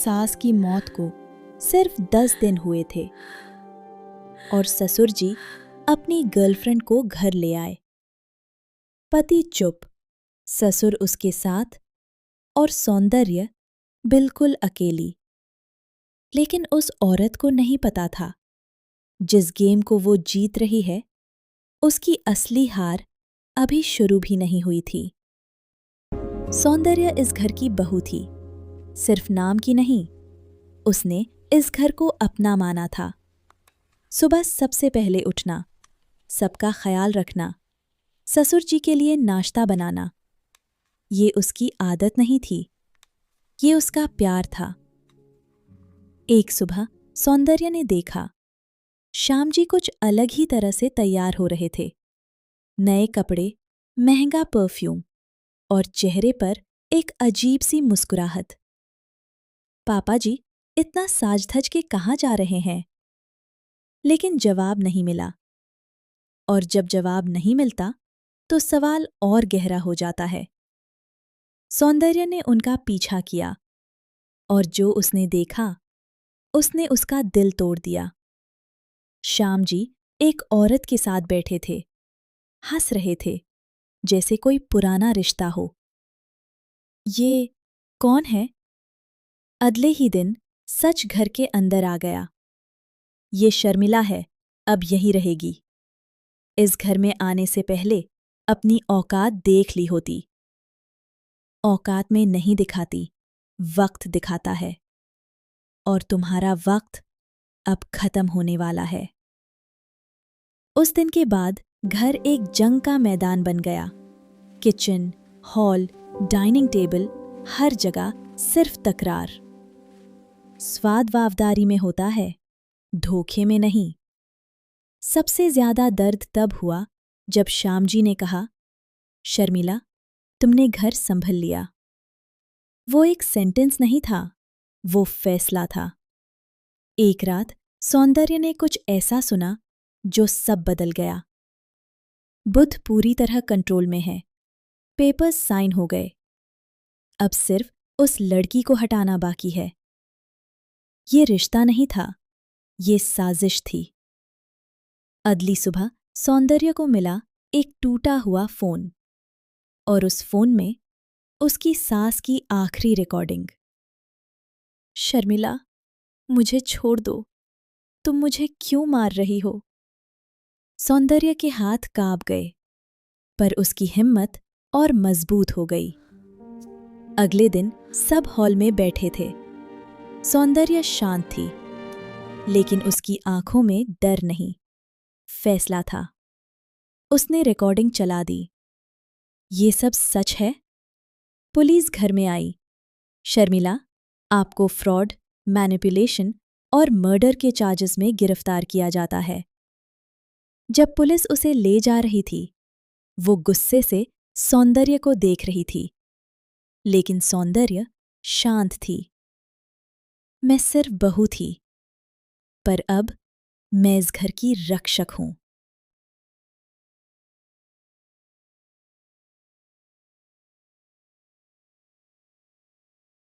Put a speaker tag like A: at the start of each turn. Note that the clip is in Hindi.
A: सास की मौत को सिर्फ 10 दिन हुए थे और ससुर जी अपनी गर्लफ्रेंड को घर ले आए। पति चुप, ससुर उसके साथ और सौंदर्य बिल्कुल अकेली। लेकिन उस औरत को नहीं पता था, जिस गेम को वो जीत रही है, उसकी असली हार अभी शुरू भी नहीं हुई थी। सौंदर्य इस घर की बहू थी, सिर्फ नाम की नहीं। उसने इस घर को अपना माना था। सुबह सबसे पहले उठना, सबका ख्याल रखना, ससुर जी के लिए नाश्ता बनाना, ये उसकी आदत नहीं थी, ये उसका प्यार था। एक सुबह सौंदर्य ने देखा, श्याम जी कुछ अलग ही तरह से तैयार हो रहे थे। नए कपड़े, महंगा परफ्यूम और चेहरे पर एक अजीब सी मुस्कुराहट। पापा जी इतना साज-धज के कहाँ जा रहे हैं? लेकिन जवाब नहीं मिला। और जब जवाब नहीं मिलता, तो सवाल और गहरा हो जाता है। सौंदर्य ने उनका पीछा किया और जो उसने देखा, उसने उसका दिल तोड़ दिया। श्याम जी एक औरत के साथ बैठे थे, हंस रहे थे, जैसे कोई पुराना रिश्ता हो। ये कौन है? अगले ही दिन सच घर के अंदर आ गया। ये शर्मिला है, अब यही रहेगी। इस घर में आने से पहले अपनी औकात देख ली होती। औकात में नहीं दिखाती, वक्त दिखाता है। और तुम्हारा वक्त अब खत्म होने वाला है। उस दिन के बाद घर एक जंग का मैदान बन गया। किचन, हॉल, डाइनिंग टेबल, हर जगह सिर्फ तकरार। स्वाद वावदारी में होता है, धोखे में नहीं। सबसे ज्यादा दर्द तब हुआ जब श्याम जी ने कहा, शर्मिला, तुमने घर संभल लिया। वो एक सेंटेंस नहीं था, वो फैसला था। एक रात सौंदर्य ने कुछ ऐसा सुना जो सब बदल गया। बुध पूरी तरह कंट्रोल में है, पेपर्स साइन हो गए। अब सिर्फ उस लड़की को हटाना बाकी है। ये रिश्ता नहीं था, ये साजिश थी। अगली सुबह सौंदर्य को मिला एक टूटा हुआ फोन, और उस फोन में उसकी सास की आखिरी रिकॉर्डिंग। शर्मिला, मुझे छोड़ दो, तुम मुझे क्यों मार रही हो? सौंदर्य के हाथ कांप गए, पर उसकी हिम्मत और मजबूत हो गई। अगले दिन सब हॉल में बैठे थे। सौंदर्य शांत थी, लेकिन उसकी आंखों में डर नहीं, फैसला था। उसने रिकॉर्डिंग चला दी। ये सब सच है? पुलिस घर में आई। शर्मिला, आपको फ्रॉड, मैनिपुलेशन और मर्डर के चार्जेस में गिरफ्तार किया जाता है। जब पुलिस उसे ले जा रही थी, वो गुस्से से सौंदर्य को देख रही थी, लेकिन सौंदर्य शांत थी। मैं सिर्फ बहू थी, पर अब मैं इस घर की रक्षक हूं।